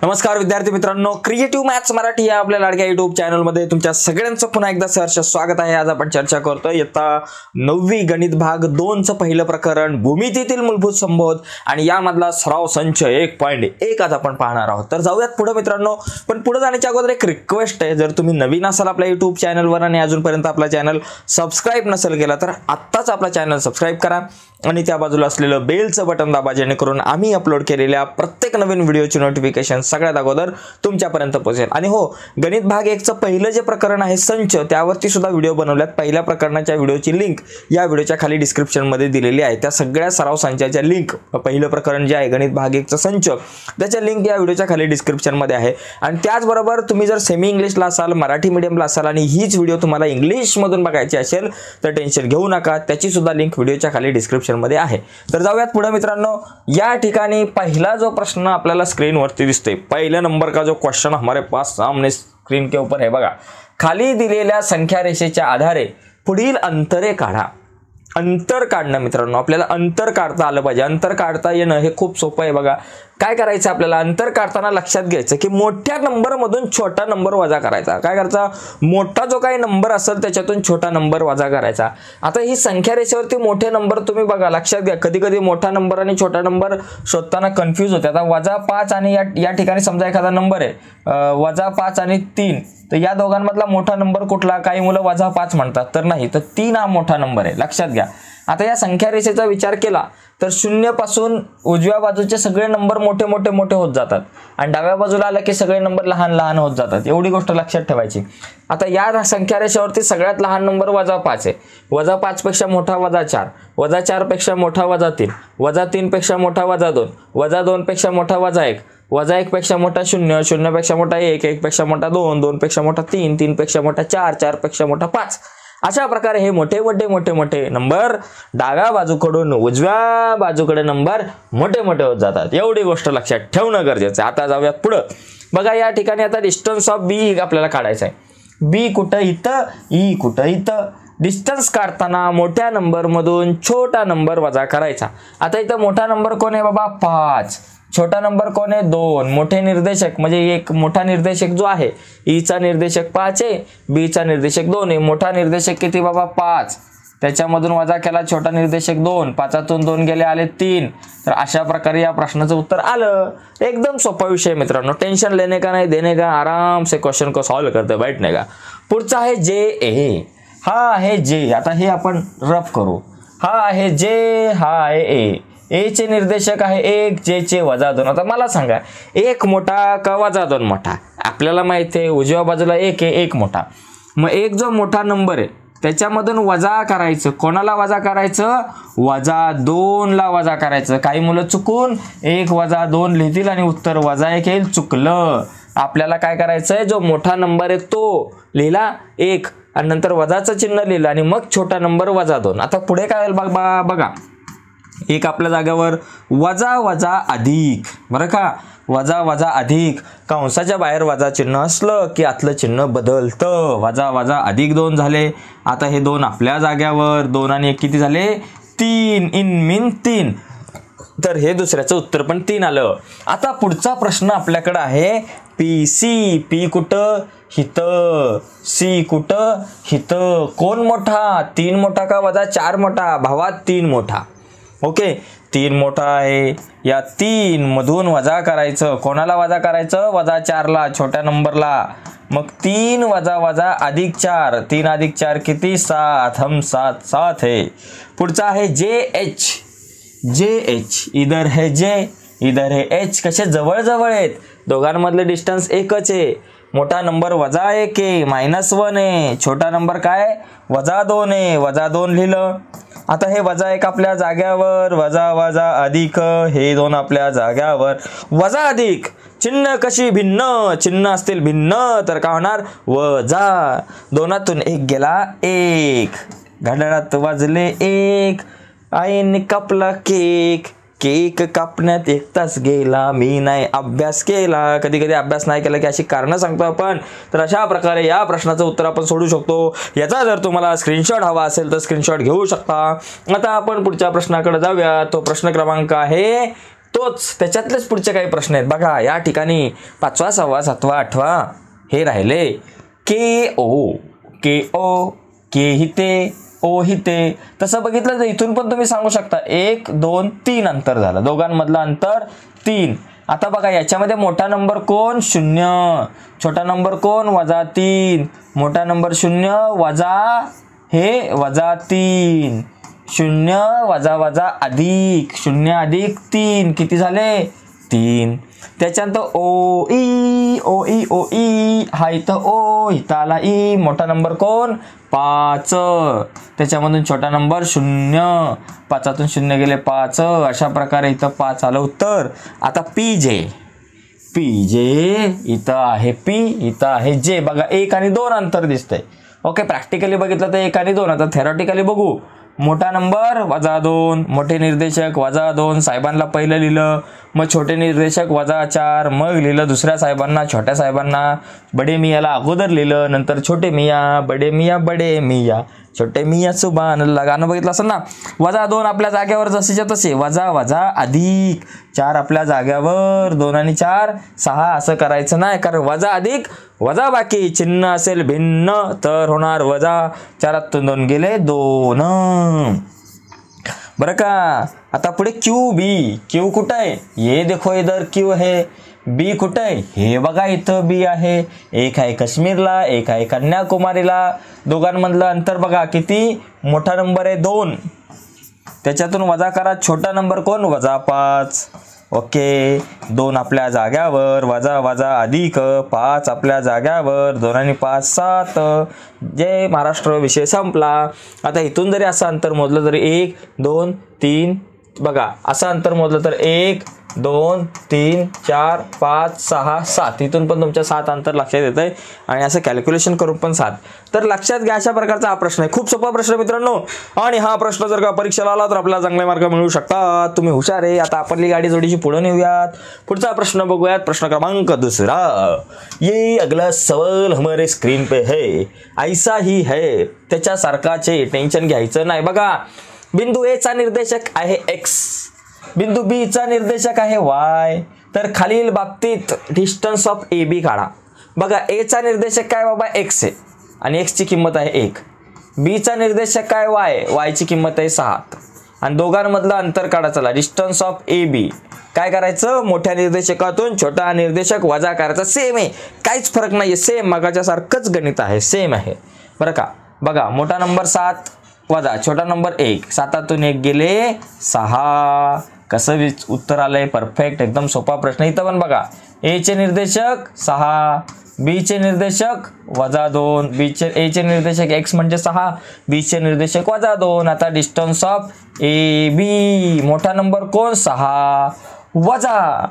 नमस्कार विद्यार्थी मित्रांनो, क्रिएटिव्ह मॅथ्स मराठी या आपल्या लाडक्या YouTube चॅनलमध्ये तुमच्या सगळ्यांचं पुन्हा एकदा सहर्ष स्वागत आहे। आज आपण चर्चा करतोय इयत्ता 9वी गणित भाग 2 चं पहिलं प्रकरण भूमितीतील मूलभूत संबोध आणि यामधला सराव संच 1.1 आज आपण पाहणार आहोत। तर जाऊयात पुढे मित्रांनो, पण पुढे जाण्याच्या अगोदर एक रिक्वेस्ट आहे, जर तुम्ही नवीन असाल आपल्या YouTube चॅनलवर आणि अजूनपर्यंत आपला चॅनल सबस्क्राइब नसेल केला तर आत्ताच आपला चॅनल सबस्क्राइब करा आणि त्या बाजूला असलेलं बेलचं बटन दाबा, जेणेकरून आम्ही अपलोड केलेल्या प्रत्येक नवीन व्हिडिओची नोटिफिकेशन सगळ्यात अगोदर तुमच्यापर्यंत पोहोचेल। आणि हो, गणित भाग 1 चं पहिलं जे प्रकरण आहे संच, त्यावरती सुद्धा व्हिडिओ बनवल्यात। पहिल्या प्रकरणाच्या व्हिडिओची लिंक या व्हिडिओच्या खाली डिस्क्रिप्शन मध्ये दिलेली आहे। त्या सगळ्या सराव संचाच्या लिंक, पहिलं प्रकरण जे आहे गणित भाग 1 चा संच, त्याच्या लिंक या व्हिडिओच्या खाली डिस्क्रिप्शन मध्ये आहे। आणि त्याचबरोबर तुम्ही जर सेमी इंग्लिशला असाल, मराठी मीडियमला असाल आणि हीच व्हिडिओ तुम्हाला इंग्लिश मधून बघायची असेल तर टेन्शन घेऊ नका, त्याची सुद्धा लिंक व्हिडिओच्या खाली डिस्क्रिप्शन मध्ये आहे। तर जाऊयात पुढे मित्रांनो, या ठिकाणी पहिला जो प्रश्न आपल्याला स्क्रीन वरती दिसतोय, पहिला नंबर का जो क्वेश्चन हमारे पास सामने स्क्रीन के ऊपर है बघा, खाली दिलेल्या संख्या रेषेच्या आधारे पुढील अंतरे काढा। अंतर काढणं मित्रांनो, आपल्याला अंतर काढता आलं पाहिजे। अंतर काढता येणं हे खूप सोपं आहे बघा। काय करायचं आपल्याला, अंतर काढताना लक्षात घ्यायचं की मोठ्या नंबर मधून छोटा नंबर वजा करायचा। काय करायचा, मोठा जो काही नंबर असेल त्याच्यातून छोटा नंबर वजा करायचा। आता ही संख्या रेषेवरती मोठे नंबर तुम्ही बघा, लक्षात घ्या, कधी कधी मोठा नंबर आणि छोटा नंबर शोधताना कन्फ्यूज होते। आता -5 आणि या ठिकाणी समजा एखादा नंबर आहे -5 आणि 3, तर या दोघांमधला मोठा नंबर कुठला? काही मुलं -5 म्हणतात, तर नाही, तर 3 हा मोठा नंबर आहे, लक्षात घ्या। आता या संख्या रेषेचा विचार केला तर 0 पासून उजव्या बाजूचे सगळे नंबर मोठे मोठे मोठे होत जातात आणि डाव्या बाजूला आला की सगळे नंबर लहान लहान होत जातात, एवढी गोष्ट लक्षात ठेवायची। आता या संख्या रेषेवरती सगळ्यात लहान नंबर -5 आहे। -5 पेक्षा मोठा -4, -4 पेक्षा मोठा -3, -3 पेक्षा मोठा -2, -2 पेक्षा मोठा -1, -1 पेक्षा मोठा 0, 0 पेक्षा मोठा 1, 1 पेक्षा मोठा 2, 2 पेक्षा मोठा 3, 3 पेक्षा मोठा 4, 4 पेक्षा मोठा 5। अशा प्रकारे हे मोठे मोठे नंबर डाव्या बाजूकडून उजव्या बाजूकडे नंबर मोठे मोठे होत जातात, एवढी गोष्ट लक्षात ठेवणं गरजेचं आहे। आता जाऊयात पुढे बघा, या ठिकाणी आता डिस्टन्स ऑफ बी आपल्याला काढायचा आहे। बी कुठं इथं, ई कुठं इथं। डिस्टन्स काढताना मोठ्या नंबर मधून छोटा नंबर वजा करायचा। आता इथं मोठा नंबर कोण आहे बाबा? 5। छोटा नंबर कोण आहे? 2। मोठे निर्देशक म्हणजे एक मोठा निर्देशक जो आहे, ई चा निर्देशक 5 आहे, बी चा निर्देशक 2 आहे। मोठा निर्देशक किती बाबा? 5, त्याच्यामधून वजा केला छोटा निर्देशक 2, 5तून 2 गेले आले 3। तर अशा प्रकारे या प्रश्नाचं उत्तर आलं। एकदम सोपा विषय मित्रांनो, टेंशन लेने का नहीं देने का, आराम से क्वेश्चन को सॉल्व करते बैठने का। पुढचा आहे जे ए, हा आहे जे, आता हे आपण रफ करू। हा आहे जे, हा आहे ए। ए चे निर्देशक आहे 1, जे चे -2। आता मला सांगा, 1 मोठा का -2 मोठा? आपल्याला माहिती आहे उजव्या बाजूला 1 आहे, 1 मोठा। मग 1 जो मोठा नंबर आहे त्याच्यामधून वजा करायचं, कोणाला वजा करायचं? -2 ला वजा करायचं। काही मुलं चुकून 1 - 2 लिहितील आणि उत्तर -1 येईल, चुकलं। आपल्याला काय करायचंय, जो मोठा नंबर आहे तो लिहिला 1 आणि नंतर वजाचं चिन्ह लिहिलं आणि मग छोटा नंबर -2। आता पुढे काय होईल बघा, एक आपल्या जागेवर वजा अधिक, बरं का, वजा अधिक, कंसाच्या बाहेर वजा चिन्ह असलं की आतलं चिन्ह बदलतं। वजा अधिक 2 झाले। आता हे 2 आपल्या जागेवर, 2 आणि 1 किती झाले? 3, इन मीन 3। तर हे दुसऱ्याचं उत्तर पण 3 आलं। आता पुढचा प्रश्न आपल्याकडे आहे पी सी। पी कुठं? हिथं। सी कुठं? हिथं। कोण मोठा? 3 मोठा का -4 मोठा? भावात 3 मोठा। ओके, 3 मोठा आहे, या 3 मधून वजा करायचं। कोणाला वजा करायचं? -4 ला, छोट्या नंबरला। मग 3 वजा अधिक 4, 3 अधिक 4 किती? 7, हम 7 है। पुढचा आहे जे एच। जे एच, इधर है जे, इधर है एच, कसे जवळ जवळ आहेत, दोघांमधले डिस्टन्स एकच आहे। मोठा नंबर -1 आहे, -1 आहे, छोटा नंबर काय? -2 आहे, -2 लिहिलं। आता हे -1 आपल्या जाग्यावर, वजा अधिक, हे 2 आपल्या जाग्यावर। वजा अधिक चिन्ह कशी भिन्न, चिन्ह असतील भिन्न तर काय होणार? वजा। 2तून 1 गेला 1, घड्याळात वाजले 1, आईने कापला केक, केक कापण्यात 1 तास गेला, मी नाही अभ्यास केला। कधी कधी अभ्यास नाही केला की अशी कारणं सांगतो आपण। तर अशा प्रकारे या प्रश्नाचं उत्तर आपण सोडू शकतो। याचा जर तुम्हाला स्क्रीनशॉट हवा असेल तर स्क्रीनशॉट घेऊ शकता। आता आपण पुढच्या प्रश्नाकडे जाऊया। तो प्रश्न क्रमांक आहे तोच त्याच्यातलेच पुढचे काही प्रश्न आहेत बघा. या ठिकाणी 5वा 6वा 7वा 8वा हे राहिले के ओ के हिते ओ हिते. तसं बघितलं तर इथून पण तुम्ही सांगू शकता 1 2 3 अंतर झालं, दोघांमधलं अंतर 3. आता बघा याच्यामध्ये मोठा नंबर कोण 0, छोटा नंबर कोण -3, मोठा नंबर 0 वजा हे -3, 0 वजा वजा अधिक 0 अधिक 3 किती झाले 3. त्याच्यानंतर ओ ई हा इथं ओ इथं आला ई, मोठा नंबर कोण 5, त्याच्यामधून छोटा नंबर 0, 5तून 0 गेले 5, अशा प्रकारे इथं 5 आलं उत्तर. आता पी जे इथं आहे पी, इथं आहे जे. बघा 1 आणि 2 अंतर दिसतंय. ओके, प्रॅक्टिकली बघितलं तर 1 आणि 2. आता थेरॉटिकली बघू. मोठा नंबर -2, मोठे निर्देशक -2, साहेबांना पहिलं लिहिलं, मग छोटे निर्देशक -4, मग लिहिलं दुसऱ्या साहेबांना, छोट्या साहेबांना. बडे मियाला अगोदर लिहिलं, नंतर छोटे मिया, बडे मिया, छोटे मिया सुभान अल्लाह. गाणं बघितलं असेल ना. -2 आपल्या जागेवर जसेच्या तसे, वजा वजा अधिक 4 आपल्या जाग्यावर, 2 आणि 4 6. असं करायचं नाही, कारण वजा अधिक वजा बाकी चिन्ह असेल भिन्न तर होणार वजा. 4तून 2 गेले 2. बरं का. आता पुढे क्यू कुठं आहे, ये देखो इधर क्यू आहे. बी कुठं आहे, हे बघा इथं बी आहे. एक आहे काश्मीरला, एक आहे कन्याकुमारीला. दोघांमधलं अंतर बघा किती, मोठा नंबर आहे 2, त्याच्यातून वजा करा छोटा नंबर कोण -5. ओके, 2 आपल्या जाग्यावर, वजा वजा अधिक 5 आपल्या जाग्यावर, 2 आणि 5 7. जय महाराष्ट्र विषय संपला. आता इथून जरी असं अंतर मोजलं तरी 1 2 3, बघा असं अंतर मोजलं तर 1 2 3 4 5 6 7. इथून पण तुमच्या 7 अंतर लक्षात येत आहे, आणि असं कॅल्क्युलेशन करून पण 7. तर लक्षात घ्या अशा प्रकारचा हा प्रश्न आहे. खूप सोपा प्रश्न मित्रांनो, आणि हा प्रश्न जर का परीक्षेला आला तर आपल्याला चांगले मार्क मिळू शकतात. तुम्ही हुशार आहे. आता आपली गाडी थोडीशी पुढे नेऊयात. पुढचा प्रश्न बघूयात. प्रश्न क्रमांक 2. ये अगला सवाल हमारे स्क्रीन पे है, ऐसा ही है. त्याच्यासारखाचे टेन्शन घ्यायचं नाही. बघा, बिंदू ए चा निर्देशक आहे x, बिंदू बी चा निर्देशक आहे y. तर खालील बाबतीत डिस्टन्स ऑफ ए बी काढा. बघा ए चा निर्देशक काय बाबा x आहे, आणि x ची किंमत आहे 1. बी चा निर्देशक काय y ची किंमत आहे 7. आणि दोघांमधलं अंतर काढा. चला, डिस्टन्स ऑफ ए बी काय करायचं, मोठ्या निर्देशकातून छोटा निर्देशक वजा करायचा. सेम आहे, काहीच फरक नाहीये, सेम मगाच्या सारखंच गणित आहे, सेम आहे बरं का. बघा, मोठा नंबर 7 वजा छोटा नंबर 1, 7तून 1 गेले 6. कसं उत्तर आलंय, परफेक्ट, एकदम सोपा प्रश्न. इथं पण बघा, ए चे निर्देशक 6, बी चे निर्देशक -2, ए चे निर्देशक x म्हणजे 6, बी चे निर्देशक -2. आता डिस्टन्स ऑफ ए बी, मोठा नंबर कोण 6 वजा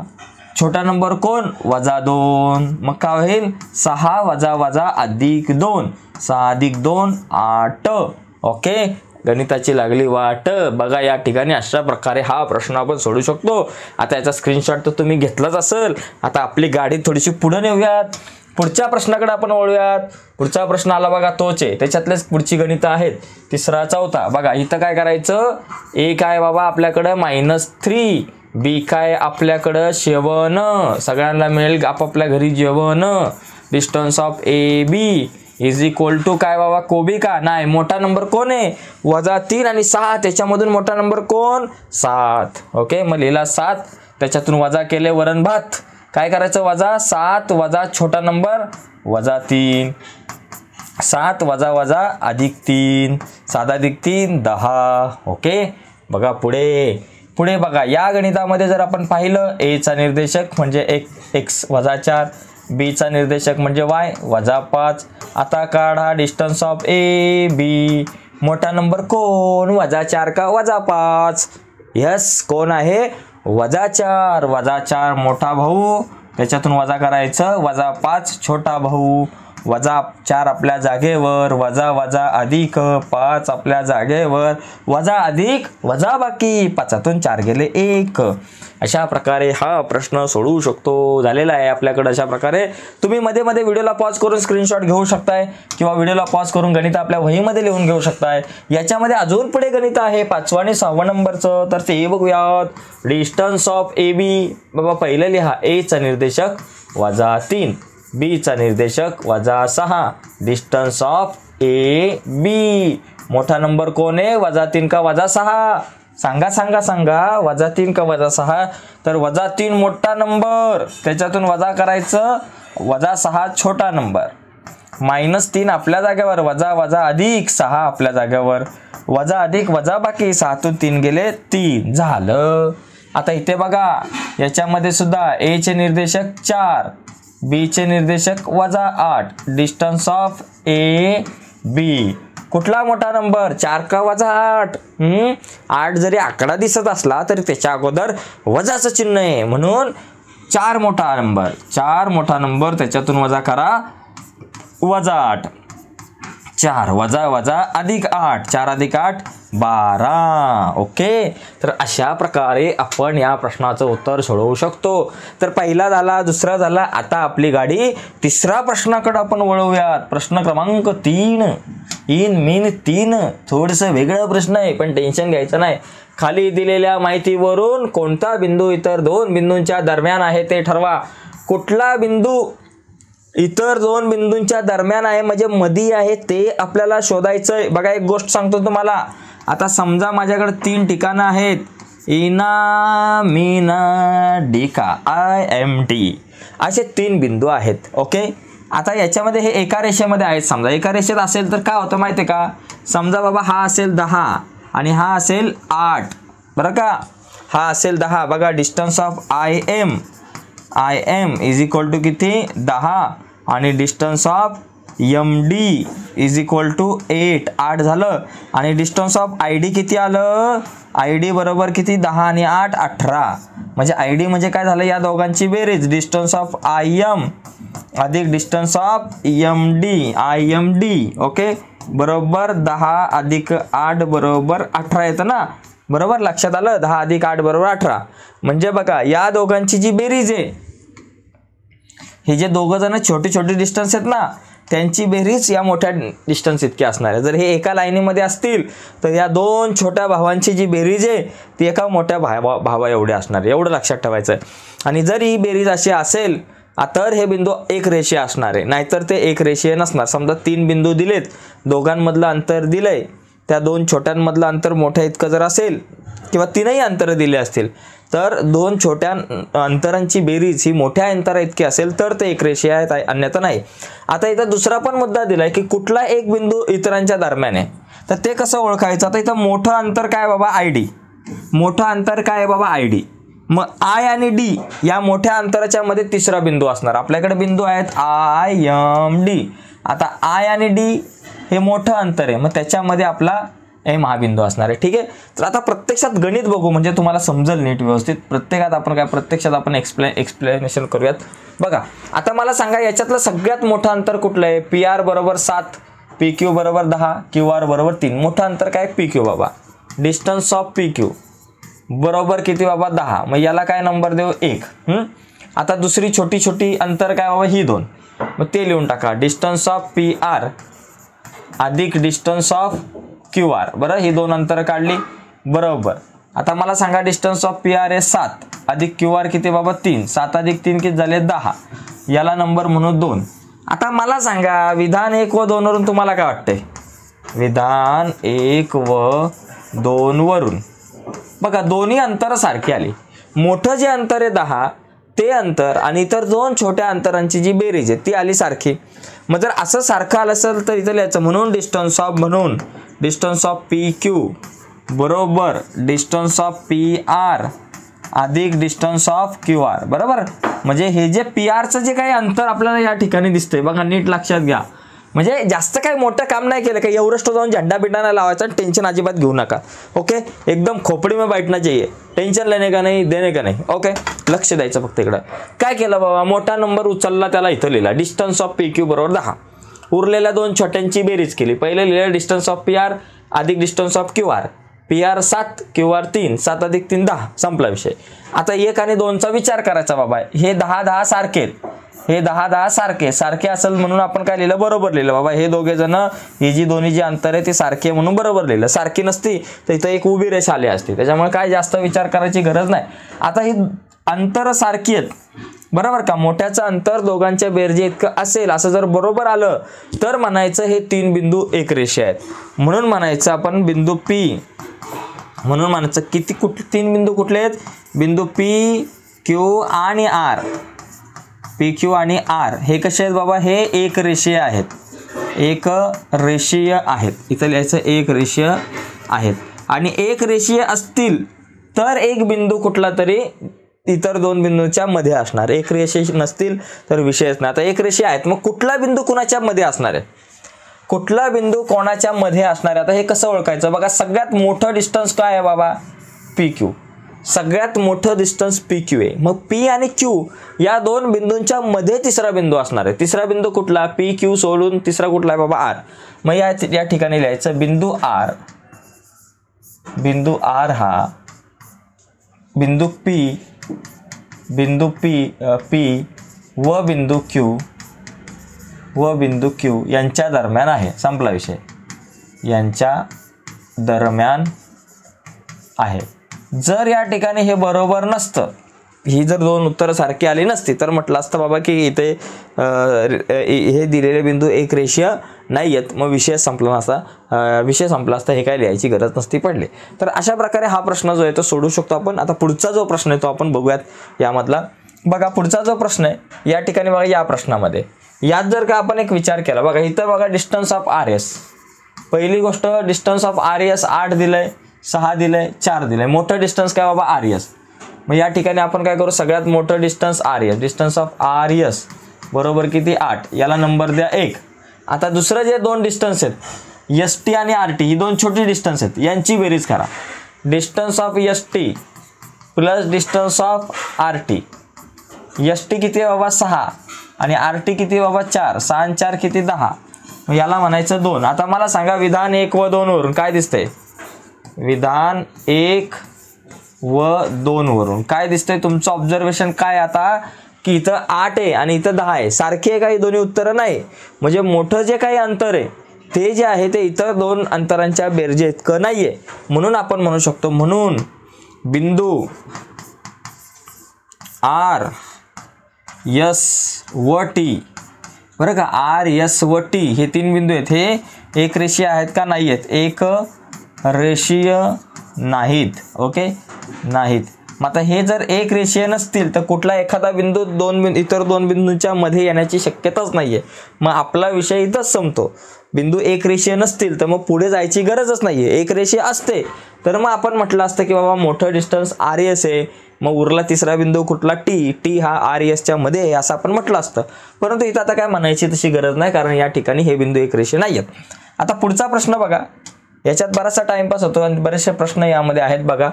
छोटा नंबर कोण -2. मग काय होईल, 6 वजा वजा अधिक 2, 6 अधिक 2 8. ओके, गणिताची लागली वाट. बघा या ठिकाणी अशा प्रकारे हा प्रश्न आपण सोडू शकतो. आता याचा स्क्रीनशॉट तर तुम्ही घेतलाच असेल. आता आपली गाडी थोडीशी पुढे नेऊयात, पुढच्या प्रश्नाकडे आपण वळूयात. पुढचा प्रश्न आला बघा, तोच आहे, त्याच्यातलेच पुढची गणितं आहेत, 3रा 4था. बघा इथं काय करायचं, ए काय बाबा आपल्याकडं -3, बी काय आपल्याकडं 7, सगळ्यांना मिळेल आपापल्या घरी जेवण. Distance of A B is equal to काय बाबा, कोबी का नाही, मोठा नंबर कोण आहे -3 आणि 6, त्याच्यामधून मोठा नंबर कोण 7. ओके, मग लिहिला 7, त्याच्यातून वजा केले वरण भात. काय करायचं, वजा 7 वजा छोटा नंबर -3, 7 वजा वजा अधिक 3, 7 अधिक 3 10. ओके, बघा पुढे बघा, या गणितामध्ये जर आपण पाहिलं, ए चा निर्देशक म्हणजे x -4, बी चा निर्देशक म्हणजे y -5. आता काढा डिस्टन्स ऑफ ए बी, मोठा नंबर कोण -4 का -5. यस, कोण आहे -4. -4 मोठा भाऊ, त्याच्यातून वजा करायचं, -5 छोटा भाऊ. वजा 4 आपल्या जागेवर, वजा वजा अधिक 5 आपल्या जागेवर, वजा अधिक वजा बाकी 5तून 4 गेले 1. अशा प्रकारे हा प्रश्न सोडवू शकतो. झालेला आहे आपल्याकडे. अशा प्रकारे तुम्ही मध्ये मध्ये व्हिडिओला पॉज करून स्क्रीनशॉट घेऊ शकताय किंवा व्हिडिओला पॉज करून गणित आपल्या वहीमध्ये लिहून घेऊ शकताय. याच्यामध्ये अजून पुढे गणित आहे 5वा आणि 6वा नंबरचं, तर ते बघूयात. Distance of A B. बाबा पहिलं लिहा, ए चा निर्देशक -3, बी चा निर्देशक -6. Distance of A B. मोठा नंबर कोण आहे? -3 का -6? सांगा सांगा सांगा. -3 का -6? तर -3 मोठा नंबर, त्याच्यातून वजा करायचं, -6 छोटा नंबर, -3 आपल्या जागेवर, वजा वजा अधिक 6 आपल्या जागेवर, वजा अधिक वजा बाकी 6तून 3 गेले 3. झालं. आता इथे बघा, याच्यामध्ये सुद्धा ए चे निर्देशक 4, बी चे निर्देशक -8. Distance of A B. कुठला मोठा नंबर? 4 का -8? 8 जरी आकडा दिसत असला तरी त्याच्या अगोदर वजाचं चिन्ह आहे, म्हणून 4 मोठा नंबर. 4 मोठा नंबर, त्याच्यातून वजा करा -8. 4 वजा वजा अधिक 8, 4 अधिक 8 12. ओके. तर अशा प्रकारे आपण या प्रश्नाचं उत्तर सोडवू शकतो. तर पहिला झाला, दुसरा झाला. आता आपली गाडी तिसरा प्रश्नाकडे आपण वळवूयात. प्रश्न क्रमांक 3. In mean 3. थोडंसं वेगळं प्रश्न आहे, पण टेन्शन घ्यायचं नाही. खाली दिलेल्या माहितीवरून कोणता बिंदू इतर 2 बिंदूंच्या दरम्यान आहे ते ठरवा. कुठला बिंदू इतर 2 बिंदूंच्या दरम्यान आहे म्हणजे मधी आहे ते आपल्याला शोधायचं आहे. बघा, एक गोष्ट सांगतो तुम्हाला. आता समजा माझ्याकडे 3 ठिकाणं आहेत. इना मीना डिका IMT असे 3 बिंदू आहेत. ओके. आता याच्यामध्ये हे एका रेषेमध्ये आहेत. समजा एका रेषेत असेल तर काय होतं माहिती आहे का? समजा बाबा हा असेल 10 आणि हा असेल 8, बरं का? हा असेल 10. बघा, distance of IM is equal to किती? 10. आणि distance of MD is equal to 8 झालं. आणि डिस्टन्स ऑफ ID किती आलं? ID बरोबर किती? 10 आणि 8 18. म्हणजे ID म्हणजे काय झालं? या दोघांची बेरीज. डिस्टन्स ऑफ IM अधिक डिस्टन्स ऑफ IMD. ओके. बरोबर 10 अधिक 8 बरोबर 18 येतं ना? बरोबर लक्षात आलं? 10 अधिक 8 बरोबर 18. म्हणजे बघा, या दोघांची जी बेरीज आहे, हे जे दोघं जण छोटे छोटे डिस्टन्स आहेत ना, त्यांची बेरीज या मोठ्या डिस्टन्स इतकी असणार आहे. जर हे एका लाईनीमध्ये असतील तर या 2 छोट्या भावांची जी बेरीज आहे ती एका मोठ्या भावा एवढे असणार आहे. एवढं लक्षात ठेवायचं आहे. आणि जर ही बेरीज अशी असेल तर हे बिंदू एक रेषीय असणार आहे, नाहीतर ते एक रेषीय नसणार. समजा 3 बिंदू दिलेत, दोघांमधलं अंतर दिलंय, त्या 2 छोट्यांमधलं अंतर मोठ्या इतकं जर असेल किंवा 3ही अंतर दिले असतील तर 2 छोट्या अंतरांची बेरीज ही मोठ्या अंतरा इतकी असेल तर ते एक रेषीय आहेत, अन्यथा नाही. आता इथं दुसरा पण मुद्दा दिलाय की कुठला एक बिंदू इतरांच्या दरम्यान आहे, तर ते कसं ओळखायचं? आता इथं मोठं अंतर काय बाबा? ID. मोठं अंतर काय आहे बाबा? ID. मग I आणि D या मोठ्या अंतराच्या मध्ये तिसरा बिंदू असणार. आपल्याकडे बिंदू आहेत IMD. आता I आणि D हे मोठं अंतर आहे, मग त्याच्यामध्ये आपला M हा बिंदू असणार आहे. ठीक आहे. तर आता प्रत्यक्षात गणित बघू म्हणजे तुम्हाला समजेल नीट व्यवस्थित. प्रत्यक्षात आपण एक्सप्लेनेशन करूयात. बघा, आता मला सांगा, याच्यातलं सगळ्यात मोठं अंतर कुठलं आहे? PR बरोबर 7, PQ बरोबर 10, QR बरोबर 3. मोठं अंतर काय? PQ बाबा. डिस्टन्स ऑफ PQ बरोबर किती बाबा? 10. मग याला काय नंबर देऊ? 1. आता दुसरी छोटी छोटी अंतर काय बाबा? ही 2. मग ते लिहून टाका. डिस्टन्स ऑफ PR अधिक डिस्टन्स ऑफ QR. बरं, ही 2 अंतर काढली. बरोबर. आता मला सांगा, डिस्टन्स ऑफ PR आहे 7 अधिक QR किती बाबा? 3. 7 अधिक 3 किती झाले? 10. याला नंबर म्हणू 2. आता मला सांगा, विधान 1 व 2 वरून तुम्हाला काय वाटतंय? विधान 1 व 2 वरून बघा, दोन्ही अंतर सारखी आली. मोठं जे अंतर आहे 10 ते अंतर आणि इतर 2 छोट्या अंतरांची जी बेरीज आहे ती आली सारखी. मग जर असं सारखं आलं असेल तर इथं लिहायचं म्हणून डिस्टन्स ऑफ PQ बरोबर डिस्टन्स ऑफ PR अधिक डिस्टन्स ऑफ QR. बरोबर. म्हणजे हे जे PRचं जे काही अंतर आपल्याला या ठिकाणी दिसतंय बघा, नीट लक्षात घ्या. म्हणजे जास्त काही मोठं काम नाही केलं, काही एव्हरेस्ट जाऊन झंडा बिंडा लावायचा. टेन्शन अजिबात घेऊ नका. ओके. एकदम खोपडी में बैठना चाहिए. टेन्शन लेने का नाही, देने का नाही. ओके. लक्ष द्यायचं फक्त इकडं. काय केलं बाबा? मोठा नंबर उचलला, त्याला इथं लिहिला डिस्टन्स ऑफ PQ बरोबर 10. उरलेल्या दोन छोट्यांची बेरीज केली. पहिले लिहिलं डिस्टन्स ऑफ PR अधिक distance of QR. PR 7 QR 3 7 अधिक 3 10 संपला विषय. आता 1 आणि 2चा विचार करायचा बाबा. हे 10 10 सारखे आहेत, हे 10 10 सारखे असेल म्हणून आपण काय लिहिलं बरोबर लिहिलं बाबा. हे दोघे जण ही जी दोन्ही जी अंतर आहे ते सारखे म्हणून बरोबर लिहिलं. सारखी नसती तर इथं एक उभी रेषा आली असती, त्याच्यामुळे काय जास्त विचार करायची गरज नाही. आता ही अंतर सारखी आहेत बरोबर का. मोठ्याचं अंतर दोघांच्या बेरजे इतकं असेल असं जर बरोबर आलं तर म्हणायचं हे 3 बिंदू एकरेषीय आहेत. म्हणून म्हणायचं आपण बिंदू P म्हणून म्हणायचं किती 3 बिंदू कुठले आहेत? बिंदू PQ आणि R. PQ आणि R हे कसे आहेत बाबा? हे एकरेषीय आहेत, एकरेषीय आहेत. इथं लिहायचं एकरेषीय आहेत. आणि एकरेषीय असतील तर एक बिंदू कुठला तरी इतर दोन बिंदूंच्या मध्ये असणार. एकरेषीय नसतील तर विषयच नाही. आता एकरेषीय आहेत मग कुठला बिंदू कुणाच्या मध्ये असणार आहे? कुठला बिंदू कोणाच्या मध्ये असणार आहे? आता हे कसं ओळखायचं बघा. सगळ्यात मोठं डिस्टन्स काय आहे बाबा? PQ. सगळ्यात मोठं डिस्टन्स PQ आहे. मग P आणि Q या दोन बिंदूंच्या मध्ये तिसरा बिंदू असणार आहे. तिसरा बिंदू कुठला? PQ सोडून तिसरा कुठला आहे बाबा? R. मग या ठिकाणी लिहायचं बिंदू R. बिंदू R हा बिंदू P व बिंदू Q यांच्या दरम्यान आहे. संपला विषय. यांच्या दरम्यान आहे. जर या ठिकाणी हे बरोबर नसतं, ही जर दोन उत्तरं सारखी आली नसती तर म्हटलं असतं बाबा की इथे हे दिलेले बिंदू एकरेषीय नाही आहेत, मग विषय संपला असता. हे काय लिहायची गरज नसती पडली. तर अशा प्रकारे हा प्रश्न जो आहे तो सोडू शकतो आपण. आता पुढचा जो प्रश्न आहे तो आपण बघूयात यामधला. बघा पुढचा जो प्रश्न आहे या ठिकाणी बघा, या प्रश्नामध्ये यात जर का आपण एक विचार केला बघा, इथं बघा डिस्टन्स ऑफ RS. पहिली गोष्ट डिस्टन्स ऑफ RS 8 दिलंय, 6 दिलंय, 4 दिलंय. मोठं डिस्टन्स काय बाबा? RS. मग या ठिकाणी आपण काय करू? सगळ्यात मोठं distance RS. Distance of RS बरोबर किती? 8. याला नंबर द्या 1. आता दुसरं जे दोन डिस्टन्स आहेत ST आणि RT, ही दोन छोटी डिस्टन्स आहेत, यांची बेरीज करा. Distance of ST plus distance of RT. ST किती आहे बाबा? 6 आणि RT किती बाबा? 4. 6 आणि 4 किती? 10. मग याला म्हणायचं 2. आता मला सांगा विधान 1 व 2 वरून काय दिसतंय? विधान 1 व 2 वरून काय दिसतंय? तुमचं ऑब्झर्वेशन काय आता की इथं 8 आहे आणि इथं 10 आहे. सारखे आहे काही दोन्ही उत्तरं नाही. म्हणजे मोठं जे काही अंतर आहे ते जे आहे ते इतर दोन अंतरांच्या बेरजे इतकं नाहीये. म्हणून आपण म्हणू शकतो, म्हणून बिंदू R S व T बरं का, R S व T हे 3 बिंदू आहेत, हे एकरेषीय आहेत का? नाही आहेत. एक रेषीय नाहीत. ओके, नाहीत. मग आता हे जर एक रेषीय नसतील तर कुठला एखादा बिंदू इतर दोन बिंदूंच्या मध्ये येण्याची शक्यताच नाहीये. मग आपला विषय इथंच संपतो. बिंदू एक रेषीय नसतील तर मग पुढे जायची गरजच नाहीये. एक रेषीय असते तर मग आपण म्हटलं असतं की बाबा मोठं डिस्टन्स RS आहे, मग उरला तिसरा बिंदू कुठला? T हा RSच्या मध्ये आहे असं आपण म्हटलं असतं. परंतु इथं आता काय म्हणायची तशी गरज नाही, कारण या ठिकाणी हे बिंदू एक रेषीय नाही आहेत. आता पुढचा प्रश्न बघा. याच्यात बराचसा टाइमपास होतो आणि बरेचसे प्रश्न यामध्ये आहेत बघा.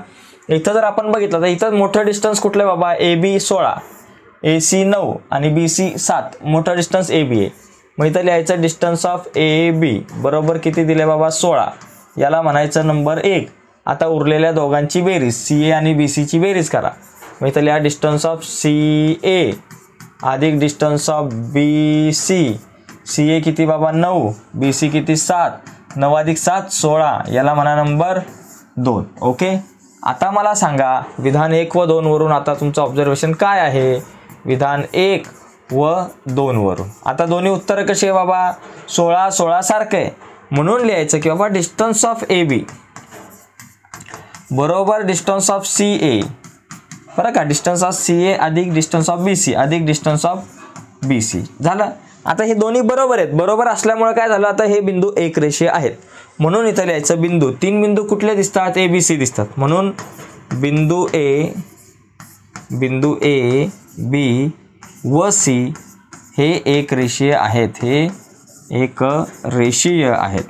इथं जर आपण बघितलं तर इथं मोठं डिस्टन्स कुठलं बाबा? AB 16, AC 9 आणि BC 7. मोठं डिस्टन्स AB आहे. मग इथं लिहायचं डिस्टन्स ऑफ AB बरोबर किती दिले बाबा? 16. याला म्हणायचं नंबर 1. आता उरलेल्या दोघांची बेरीज CA आणि BC ची बेरीज करा. मग इथं लिहा डिस्टन्स ऑफ CA अधिक डिस्टन्स ऑफ BC. CA किती बाबा? 9. BC किती? 7. 9 अधिक 7 16. याला म्हणा नंबर 2. ओके. आता मला सांगा विधान 1 व 2 वरून आता तुमचं ऑब्झर्वेशन काय आहे? विधान 1 व 2 वरून आता दोन्ही उत्तर कशी आहे बाबा? 16 16 सारखं आहे. म्हणून लिहायचं की बाबा डिस्टन्स ऑफ AB बरोबर डिस्टन्स ऑफ CA बरं का. डिस्टन्स ऑफ CA अधिक डिस्टन्स ऑफ BC अधिक डिस्टन्स ऑफ BC झालं. आता हे दोन्ही बरोबर आहेत. बरोबर असल्यामुळे काय झालं? आता हे बिंदू एकरेषीय आहेत. म्हणून इथं लिहायचं बिंदू 3 बिंदू कुठले दिसतात? ABC दिसतात. म्हणून बिंदू A B व C हे एकरेषीय आहेत. हे एकरेषीय आहेत.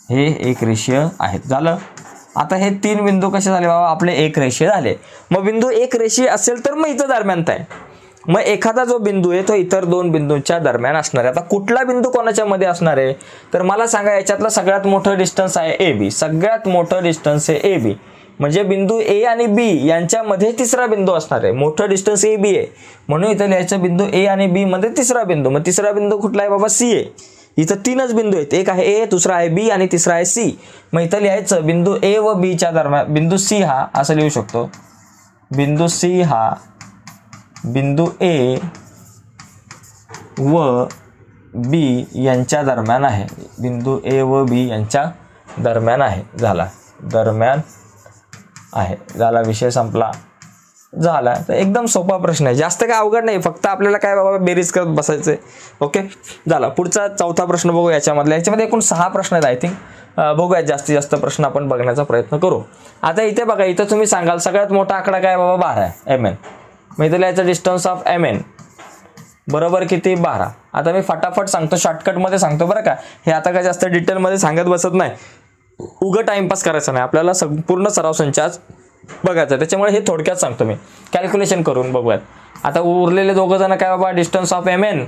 हे एकरेषीय आहेत. झालं. आता हे 3 बिंदू कसे झाले बाबा? आपले एकरेषीय झाले. मग बिंदू एकरेषीय असेल तर मग इथं दरम्यानता आहे. मग एखादा जो बिंदू आहे तो इतर दोन बिंदूंच्या दरम्यान असणार आहे. आता कुठला बिंदू कोणाच्या मध्ये असणार आहे तर मला सांगा, याच्यातला सगळ्यात मोठं डिस्टन्स आहे ए बी, सगळ्यात मोठं डिस्टन्स आहे ए बी, म्हणजे बिंदू ए आणि बी यांच्यामध्ये तिसरा बिंदू असणार आहे. मोठं डिस्टन्स ए बी आहे म्हणून इथं लिहायचं बिंदू ए आणि बी मध्ये तिसरा बिंदू. मग तिसरा बिंदू कुठला आहे बाबा, सी आहे. इथं तीनच बिंदू आहेत, एक आहे ए, दुसरा आहे बी आणि तिसरा आहे सी. मग इथं लिहायचं बिंदू ए व बी च्या दरम्यान, बिंदू सी हा असं लिहू शकतो, बिंदू सी हा बिंदू ए व बी यांच्या दरम्यान आहे, बिंदू ए व बी यांच्या दरम्यान आहे. झाला, दरम्यान आहे, झाला, विषय संपला, झाला. तर एकदम सोपा प्रश्न आहे, जास्त काय अवघड नाही, फक्त आपल्याला काय बाबा बेरीज करत बसायचंय. ओके, झाला. पुढचा चौथा प्रश्न बघू. याच्यामध्ये एकूण 6 प्रश्न आहेत आय थिंक. बघूयात, जास्तीत जास्त प्रश्न आपण बघण्याचा प्रयत्न करू. आता इथे बघा, इथं तुम्ही सांगाल सगळ्यात मोठा आकडा काय बाबा, 12 आहे, एम एन. मग इथं लिहायचं डिस्टन्स ऑफ एम एन बरोबर किती, 12. आता मी फटाफट सांगतो, शॉर्टकटमध्ये सांगतो बरं का, हे आता काय जास्त डिटेलमध्ये सांगत बसत नाही, उगं टाइमपास करायचा नाही, आपल्याला संपूर्ण सराव संच आज बघायचा, त्याच्यामुळे हे थोडक्यात सांगतो मी. कॅल्क्युलेशन करून बघूयात. आता उरलेले दोघं जण काय बाबा, डिस्टन्स ऑफ एम एन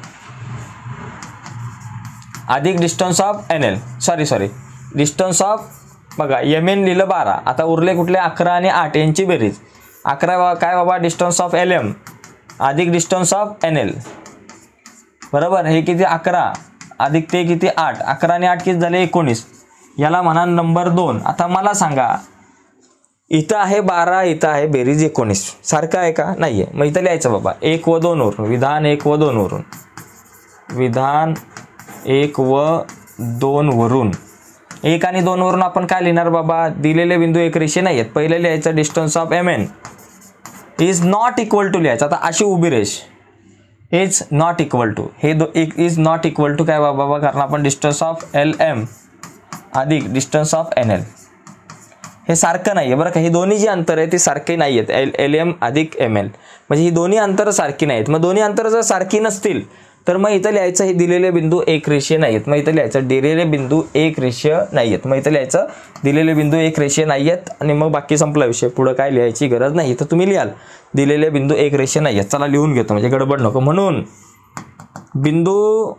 अधिक distance of N L, sorry distance of, बघा एम एन लिहिलं 12, आता उरले कुठले 11 आणि 8 यांची बेरीज. 11 काय बाबा, डिस्टन्स ऑफ एल एम अधिक डिस्टन्स ऑफ एन एल बरोबर. हे किती, 11 अधिक ते किती 8, 11 आणि 8 किती झाले 19, याला म्हणा नंबर 2. आता मला सांगा, इथं आहे 12, इथं आहे बेरीज 19, सारखं आहे का, नाही आहे. मग इथं लिहायचं बाबा 1 व 2 वरून, विधान 1 व 2 वरून, विधान 1 व 2 वरून. 1 आणि 2 वरून आपण काय लिहिणार बाबा, दिलेले बिंदू एक रेषे नाही आहेत. पहिले लिहायचं distance of M N is not equal to लिहायचं. आता अशी उभी रेष इज नॉट इक्वल टू, हे इज नॉट इक्वल टू काय बाबा, कारण आपण डिस्टन्स ऑफ एल एम अधिक डिस्टन्स ऑफ एन एल हे सारखं नाही आहे बरं का. ही दोन्ही जी अंतर आहे ती सारखी नाही आहेत, एल एम अधिक एम एल, म्हणजे ही दोन्ही अंतरं सारखी नाही आहेत. मग दोन्ही अंतरं जर सारखी नसतील तर मग इथं लिहायचं हे दिलेले बिंदू एक रेषीय नाही आहेत. मग इथं लिहायचं दिलेले बिंदू एक रेषीय नाही आहेत. मग इथं लिहायचं दिलेले बिंदू एक रेषीय नाही आहेत आणि मग बाकी संपला विषय, पुढं काय लिहायची गरज नाही. तर तुम्ही लिहाल दिलेले बिंदू एक रेषीय नाही आहेत. चला लिहून घेतो म्हणजे गडबड नको. म्हणून बिंदू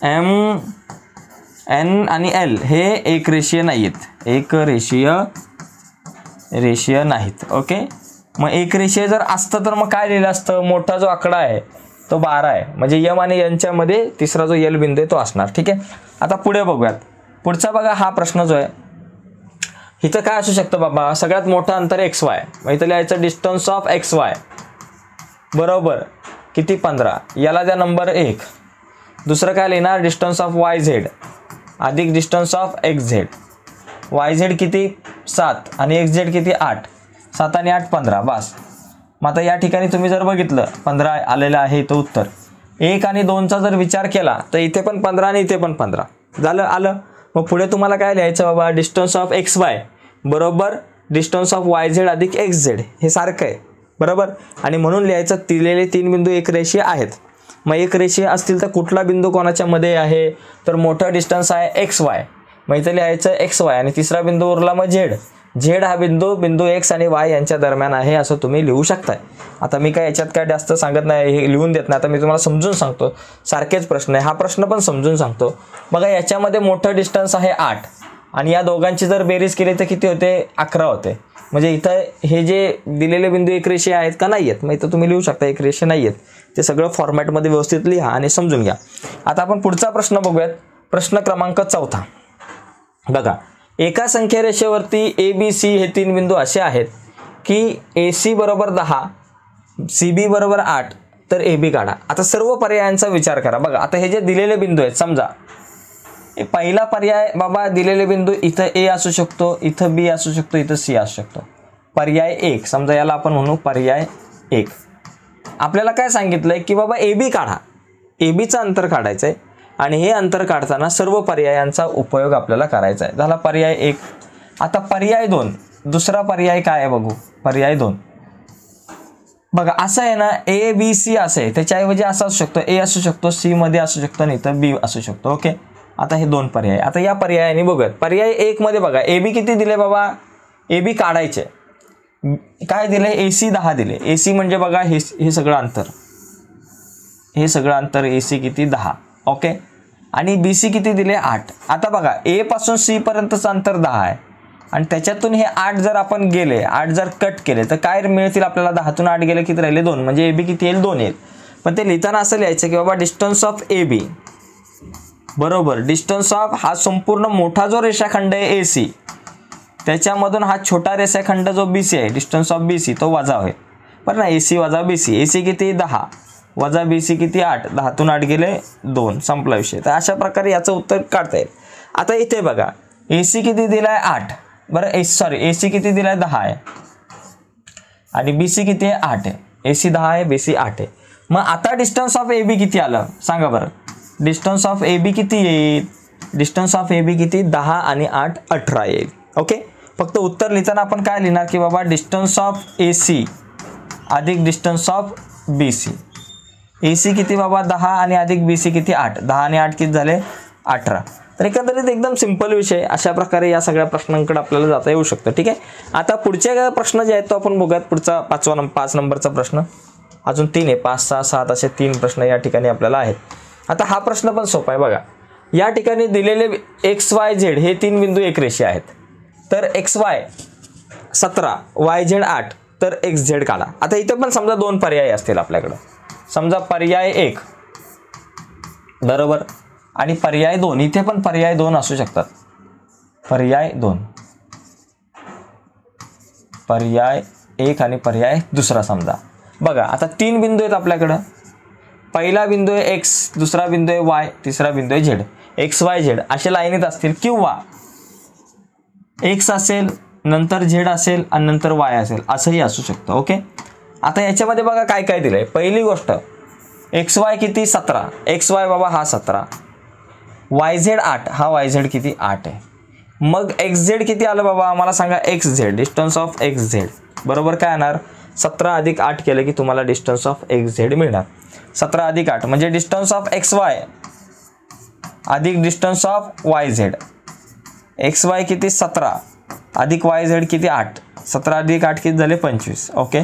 एम एन आणि एल हे एक रेषीय नाही आहेत, एक रेषीय नाहीत. ओके, मग एक रेषीय जर असतं तर मग काय लिहिलं असतं, मोठा जो आकडा आहे तो 12 आहे, म्हणजे यम आणि यांच्यामध्ये तिसरा जो यल बिंदू आहे तो असणार. ठीक आहे, आता पुढे बघूयात. पुढचा बघा हा प्रश्न जो आहे, इथं काय असू शकतं बाबा, सगळ्यात मोठं अंतर एक्स वाय. मग इथं लिहायचं डिस्टन्स ऑफ एक्स वाय बरोबर किती 15, याला द्या नंबर 1. दुसरं काय लिहिणार, डिस्टन्स ऑफ वाय झेड अधिक distance of x Z. Y Z किती 7 आणि एक्स झेड किती 8, 7 आणि 8 15 बस. मग आता या ठिकाणी तुम्ही जर बघितलं 15 आलेलं आहे इथं उत्तर. 1 आणि 2चा जर विचार केला तर इथे पण 15 आणि इथे पण 15 झालं, आलं. मग पुढे तुम्हाला काय लिहायचं बाबा, डिस्टन्स ऑफ एक्स वाय बरोबर डिस्टन्स ऑफ वाय झेड अधिक एक्स झेड, हे सारखं आहे बरोबर. आणि म्हणून लिहायचं दिलेले 3 बिंदू एक रेषीय आहेत. मग एक रेषीय असतील तर कुठला बिंदू कोणाच्या मध्ये आहे, तर मोठा डिस्टन्स आहे एक्स वाय. मग इथं लिहायचं एक्स वाय आणि तिसरा बिंदू उरला मग झेड. झेड हा बिंदू एक्स आणि वाय यांच्या दरम्यान आहे असं तुम्ही लिहू शकताय. आता मी काय याच्यात काय जास्त सांगत नाही, हे लिहून देत नाही. आता मी तुम्हाला समजून सांगतो, सारखेच प्रश्न आहे, हा प्रश्न पण समजून सांगतो. बघा याच्यामध्ये मोठं डिस्टन्स आहे 8 आणि या दोघांची जर बेरीज केली तर किती होते, 11 होते. म्हणजे इथं हे जे दिलेले बिंदू एक रेषीय आहेत का नाही आहेत, मग इथं तुम्ही लिहू शकता एक रेषीय नाही आहेत. ते सगळं फॉर्मॅटमध्ये व्यवस्थित लिहा आणि समजून घ्या. आता आपण पुढचा प्रश्न बघूयात. प्रश्न क्रमांक 4. बघा, एका संख्या रेषेवरती ए बी सी हे 3 बिंदू असे आहेत की ए सी बरोबर 10, सी बी बरोबर 8, तर ए बी काढा. आता सर्व पर्यायांचा विचार करा. बघा आता हे जे दिलेले बिंदू आहेत, समजा पहिला पर्याय बाबा दिलेले बिंदू इथं ए असू शकतो, इथं बी असू शकतो, इथं सी असू शकतो. पर्याय 1 समजा, याला आपण म्हणू पर्याय 1. आपल्याला काय सांगितलंय की बाबा ए बी काढा, ए बीचं अंतर काढायचं आहे आणि हे अंतर काढताना सर्व पर्यायांचा उपयोग आपल्याला करायचा आहे. झाला पर्याय 1. आता पर्याय 2, दुसरा पर्याय काय आहे बघू. पर्याय 2 बघा असं आहे ना, ए बी सी असं आहे, त्याच्याऐवजी असं असू शकतो, ए असू शकतो, सी मध्ये असू शकतो आणि इथं बी असू शकतो. ओके, आता हे 2 पर्याय. आता या पर्यायाने बघूयात. पर्याय 1 मध्ये बघा ए बी किती दिले बाबा, ए बी काढायचे काय दिले, AC 10 दिले. AC म्हणजे बघा हे सगळं अंतर, हे सगळं अंतर AC किती 10. ओके. आणि BC किती दिले 8. आता बघा A पासून C पर्यंतचं अंतर 10 आहे आणि त्याच्यातून हे 8 जर आपण गेले, 8 जर कट केले तर काय मिळतील आपल्याला, 10तून 8 गेले किती राहिले 2, म्हणजे AB किती येईल 2 येईल. पण ते लिहिताना असं लिहायचं की बाबा डिस्टन्स ऑफ AB बरोबर डिस्टन्स ऑफ हा संपूर्ण मोठा जो रेषाखंड आहे AC, त्याच्यामधून हा छोटा रेषाखंड जो BC आहे, डिस्टन्स ऑफ BC तो वजा होईल बरं ना. AC वजा BC, AC किती 10 वजा BC किती 8, 10तून 8 गेले 2, संपला विषय. तर अशा प्रकारे याचं उत्तर काढता येईल. आता इथे बघा AC किती दिलाय 8 बरं, AC किती दिलाय 10 आहे आणि BC किती आहे 8 आहे. AC 10 आहे, BC 8 आहे. मग आता डिस्टन्स ऑफ AB किती आलं सांगा बरं. डिस्टन्स ऑफ AB किती येईल, डिस्टन्स ऑफ AB किती 10 आणि 8 18 येईल. ओके. फक्त उत्तर लिहिताना आपण काय लिहिणार की बाबा डिस्टन्स ऑफ AC अधिक डिस्टन्स ऑफ BC. AC किती बाबा 10 आणि अधिक BC किती 8, 10 आणि 8 किती झाले 18. तर एकंदरीत एकदम सिंपल विषय. अशा प्रकारे या सगळ्या प्रश्नांकडे आपल्याला जाता येऊ शकतं. ठीक आहे. आता पुढचे प्रश्न जे आहेत तो आपण बघूयात. पुढचा 5 नंबरचा प्रश्न, अजून 3 आहे, 5 6 7 असे 3 प्रश्न या ठिकाणी आपल्याला आहेत. आता हा प्रश्न पण सोपा आहे बघा. या ठिकाणी दिलेले XYZ हे 3 बिंदू एक रेषे आहेत. तर XY 17 YZ 8 तर XZ काढा. आता इथं पण समजा 2 पर्याय असतील आपल्याकडं. समजा पर्याय 1 बरोबर आणि पर्याय 2. इथे पण पर्याय 2 असू शकतात. पर्याय 2, पर्याय 1 आणि पर्याय दुसरा समजा. बघा आता 3 बिंदू आहेत आपल्याकडं. पहिला बिंदू आहे X, दुसरा बिंदू आहे Y, तिसरा बिंदू आहे Z. XYZ असे लाईनीत असतील किंवा X असेल नंतर Z असेल आणि नंतर Y असेल असंही असू शकतं. ओके. आता याच्यामध्ये बघा काय काय दिलंय. पहिली गोष्ट XY किती 17, XY बाबा हा 17, YZ 8 हा YZ किती 8 आहे. मग XZ किती आलं बाबा आम्हाला सांगा. XZ डिस्टन्स ऑफ XZ बरोबर काय येणार 17 अधिक 8 केलं की तुम्हाला डिस्टन्स ऑफ XZ मिळणार. 17 अधिक 8 म्हणजे डिस्टन्स ऑफ XY अधिक डिस्टन्स ऑफ YZ. XY किती 17 अधिक YZ किती 8, 17 अधिक 8 किती झाले 25. ओके.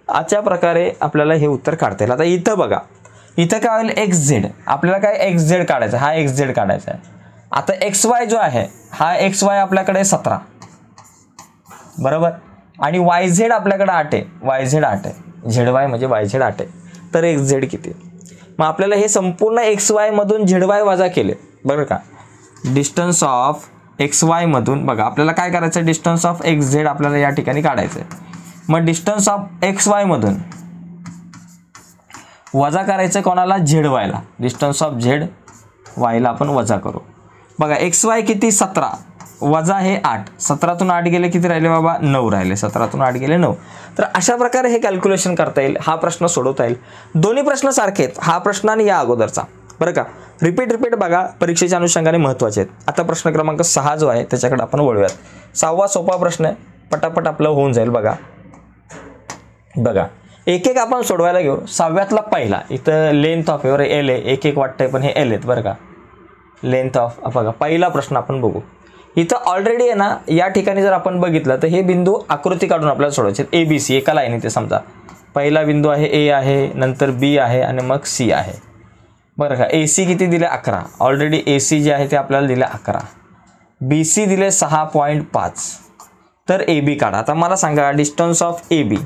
अशा प्रकारे आपल्याला हे उत्तर काढता येईल. आता इथं बघा, इथं काय होईल XZ, आपल्याला काय XZ काढायचा, हा XZ काढायचा आहे. आता XY जो आहे हा XY आपल्याकडे 17 बरोबर आणि YZ आपल्याकडे 8 आहे, YZ 8 आहे, ZY म्हणजे YZ 8 आहे. तर XZ किती. मग आपल्याला हे संपूर्ण XY मधून ZY वजा केले बरं का. डिस्टन्स ऑफ XY मधून बघा आपल्याला काय करायचं, डिस्टन्स ऑफ XZ आपल्याला या ठिकाणी काढायचं आहे. मग डिस्टन्स ऑफ XY मधून वजा करायचं कोणाला, ZY ला. डिस्टन्स ऑफ ZY ला आपण वजा करू. बघा XY किती 17 वजा हे 8, 17तून 8 गेले किती राहिले बाबा 9 राहिले, 17तून 8 गेले 9. तर अशा प्रकारे हे कॅल्क्युलेशन करता येईल. हा प्रश्न सोडवता येईल. दोन्ही प्रश्न सारखे आहेत, हा प्रश्न आणि या अगोदरचा बरं का. रिपीट बघा परीक्षेच्या अनुषंगाने महत्त्वाचे आहेत. आता प्रश्न क्रमांक 6 जो आहे त्याच्याकडे आपण वळूयात. 6वा सोपा प्रश्न आहे, पटापट आपलं होऊन जाईल. बघा एक एक आपण सोडवायला घेऊ. 6व्यातला पहिला इथं लेंथ ऑफ एवर L आहे, एक वाटतंय पण हे L आहेत बरं का. लेंथ ऑफ बघा पहिला प्रश्न आपण बघू. इथं ऑलरेडी आहे ना या ठिकाणी जर आपण बघितलं तर हे बिंदू आकृती काढून आपल्याला सोडवायचे आहेत. ABC एका लाईनीत ते समजा पहिला बिंदू आहे A आहे, नंतर B आहे आणि मग C आहे बरं का. AC किती दिले 11, ऑलरेडी AC जे आहे ते आपल्याला दिले 11, BC दिले 6.5. तर AB काढा. आता मला सांगा डिस्टन्स ऑफ AB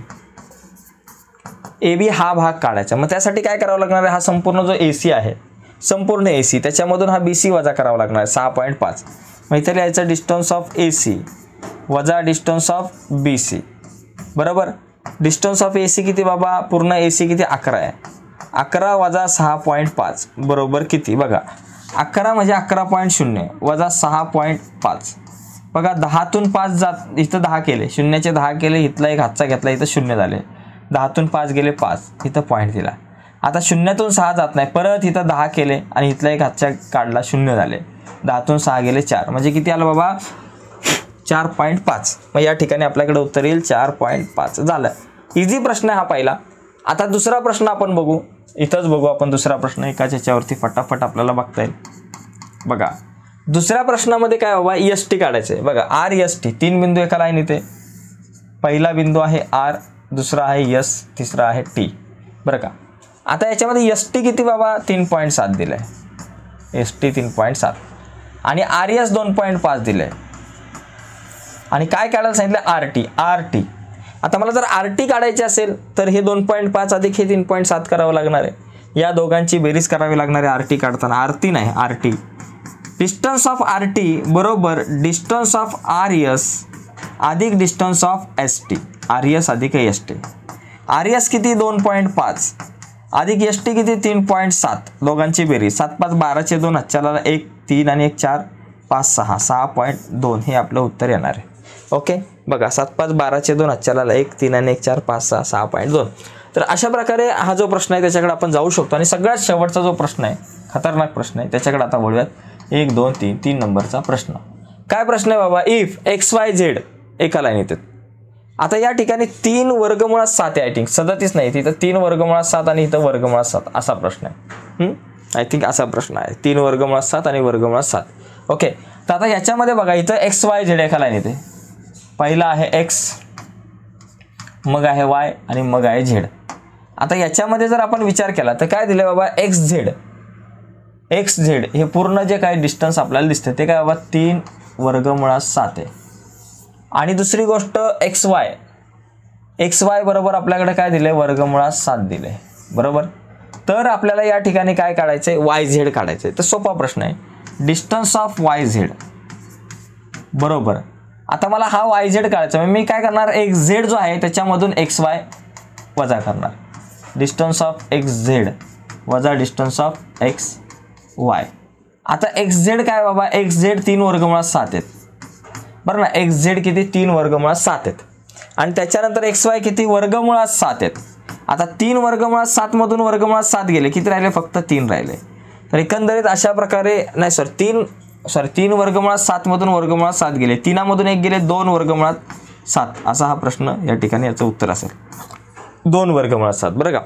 हा भाग काढायचा. मग त्यासाठी काय करावं लागणार आहे, हा संपूर्ण जो AC आहे संपूर्ण AC त्याच्यामधून हा BC वजा करावा लागणार आहे 6.5. मग इथे लिहायचं डिस्टन्स ऑफ AC वजा डिस्टन्स ऑफ BC बरोबर. डिस्टन्स ऑफ AC किती बाबा, पूर्ण AC किती 11 आहे, 11 वजा 6.5 बरोबर किती बघा. 11 म्हणजे 11.0 वजा 6.5 बघा. 10तून 5 जात, इथं 10 केले, शून्याचे 10 केले, इथला एक हातचा घेतला, इथं 0 झाले. 10तून 5 गेले 5, इथं पॉईंट दिला. आता 0तून 6 जात नाही, परत इथं 10 केले आणि इथला एक हातचा काढला, 0 झाले. 10तून 6 गेले 4, म्हणजे किती आलं बाबा 4.5. मग या ठिकाणी आपल्याकडे उत्तर येईल 4.5 झालं. इझी प्रश्न आहे हा पहिला. आता दुसरा प्रश्न आपण बघू. इथंच बघू आपण दुसरा प्रश्न, एकाच याच्यावरती फटाफट आपल्याला बघता येईल. बघा दुसऱ्या प्रश्नामध्ये काय बाबा ST काढायचं आहे. बघा RST 3 बिंदू एका लाईनीत आहे. पहिला बिंदू आहे आर, दुसरा आहे यस, तिसरा आहे टी, बरं का. आता याच्यामध्ये एस टी किती बाबा 3.7 दिलं आहे, एस टी 3.7 आणि आर एस 2.5 दिलं आहे. आणि काय काढायला सांगितलं आर टी, आर टी. आता मला जर आर टी काढायची असेल तर हे 2.5 अधिक हे 3.7 करावं लागणार आहे. या दोघांची बेरीज करावी लागणार आहे आर टी काढताना. आर टी नाही, R T. Distance of R T बरोबर डिस्टन्स ऑफ आर एस अधिक distance of S T, R S अधिक एस टी. आर एस किती 2.5 अधिक एस टी किती 3.7, दोघांची बेरीज 7 5 12 2 हातच्याला 1 3 आणि 1 4 5 6 6.2 हे आपलं उत्तर येणार आहे. ओके बघा 7 5 12 2 हातच्याला 1 3 आणि 1 4 5 6 6.2. तर अशा प्रकारे हा जो प्रश्न आहे त्याच्याकडे आपण जाऊ शकतो. आणि सगळ्यात शेवटचा जो प्रश्न आहे, खतरनाक प्रश्न आहे, त्याच्याकडे आता वळूयात. 1 2 3 3 नंबरचा प्रश्न. काय प्रश्न आहे बाबा, इफ एक्स वाय झेड एका लाईनीत आहेत. आता या ठिकाणी 3 वर्गमुळात 7 आहे. आय थिंक 37 नाही, तिथं 3 वर्गमुळात 7 आणि इथं वर्गमुळात 7 असा प्रश्न आहे. आय थिंक असा प्रश्न आहे, 3 वर्गमुळात 7 आणि वर्गमुळात 7. ओके, तर आता याच्यामध्ये बघा इथं एक्स वाय झेड एका लाईनीत आहे. पहिला आहे एक्स, मग आहे वाय आणि मग आहे झेड. आता याच्यामध्ये जर आपण विचार केला तर काय दिले बाबा, एक्स झेड, एक्स झेड हे पूर्ण जे काही डिस्टन्स आपल्याला दिसते ते काय बाबा 3 वर्गमुळात 7 आहे. आणि दुसरी गोष्ट एक्स वाय, एक्स वाय बरोबर आपल्याकडे काय दिले, वर्गमुळात 7 दिले, बरोबर. तर आपल्याला या ठिकाणी काय काढायचं आहे, वाय झेड काढायचं आहे. तर सोपा प्रश्न आहे, डिस्टन्स ऑफ वाय झेड बरोबर. आता मला हा वाय झेड काढायचा आहे, मी काय करणार, एक्स झेड जो आहे त्याच्यामधून एक्स वाय वजा करणार. डिस्टन्स ऑफ एक्स झेड वजा डिस्टन्स ऑफ एक्स वाय. आता एक्स झेड काय बाबा, एक्स झेड 3 वर्गमुळात 7 आहेत, बरं ना. एक्स झेड किती 3 वर्गमुळात 7 आहेत. आणि त्याच्यानंतर एक्स वाय किती वर्गमुळात 7 आहेत. आता 3 वर्गमुळात 7 मधून वर्गमुळात 7 गेले, किती राहिले, फक्त 3 राहिले. तर एकंदरीत अशा प्रकारे नाही सॉरी 3 वर्गमुळात 7 मधून वर्गमुळात 7 गेले, 3 मधून 1 गेले, 2 वर्गमुळात 7 असा हा प्रश्न या ठिकाणी याचं उत्तर असेल, 2 वर्गमुळात 7, बरं का.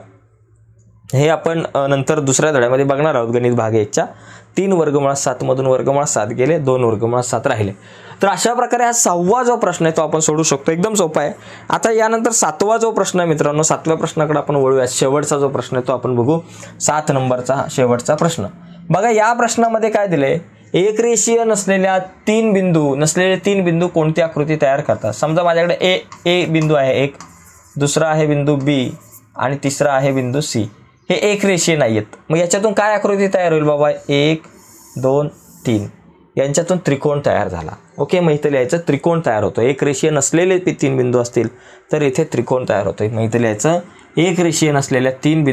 हे आपण नंतर दुसऱ्या धड्यामध्ये बघणार आहोत. गणित भाग 1च्या 3 वर्गमुळात 7 मधून वर्गमुळात 7 गेले, 2 वर्गमुळात 7 राहिले. तर अशा प्रकारे हा 6वा जो प्रश्न आहे तो आपण सोडू शकतो, एकदम सोपा आहे. आता यानंतर 7वा जो प्रश्न आहे मित्रांनो, 7व्या प्रश्नाकडे आपण वळूया. शेवटचा जो प्रश्न आहे तो आपण बघू, 7 नंबरचा शेवटचा प्रश्न. बघा या प्रश्नामध्ये काय दिले, एक रेषीय नसलेल्या 3 बिंदू कोणती आकृती तयार करतात. समजा माझ्याकडे ए बिंदू आहे एक, दुसरा आहे बिंदू बी आणि तिसरा आहे बिंदू सी. हे एक रेषीय नाही आहेत, मग याच्यातून काय आकृती तयार होईल बाबा, 1 2 3 यांच्यातून त्रिकोण तयार झाला. ओके, मग इथं लिहायचं त्रिकोण तयार होतो. एक रेषीय नसलेले 3 बिंदू असतील तर इथे त्रिकोण तयार होतो. मग इथं लिहायचं एक रेषीय नसलेल्या 3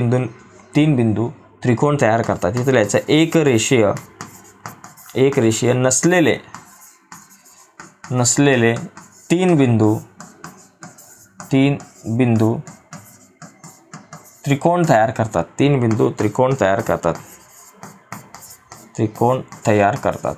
बिंदू त्रिकोण तयार करतात. इथं लिहायचं एक रेषीय नसलेले 3 बिंदू त्रिकोण तयार करतात. 3 बिंदू त्रिकोण तयार करतात.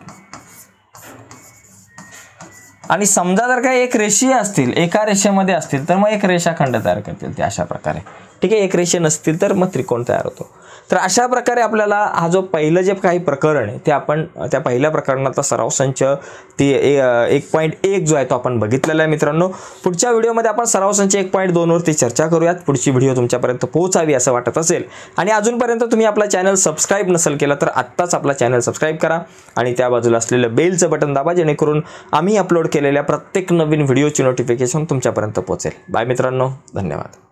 आणि समजा जर काही एक रेषीय असतील, एका रेषेमध्ये असतील तर मग एक रेषाखंड तयार करतील ते अशा प्रकारे. ठीक आहे, एक रेषीय नसतील तर मग त्रिकोण तयार होतो. तर अशा प्रकारे आपल्याला हा जो पहिलं जे काही प्रकरण आहे ते आपण त्या पहिल्या प्रकरणाचा सराव संच 1.1 जो आहे तो आपण बघितलेला आहे मित्रांनो. पुढच्या व्हिडिओमध्ये आपण सराव संच 1.2 वरती चर्चा करूयात. पुढची व्हिडिओ तुमच्यापर्यंत पोहोचावी असं वाटत असेल आणि अजूनपर्यंत तुम्ही आपला चॅनल सबस्क्राईब नसेल केला तर आत्ताच आपला चॅनल सबस्क्राईब करा आणि त्या बाजूला असलेलं बेलचं बटन दाबा, जेणेकरून आम्ही अपलोड केलेल्या प्रत्येक नवीन व्हिडिओची नोटिफिकेशन तुमच्यापर्यंत पोहोचेल. बाय मित्रांनो, धन्यवाद.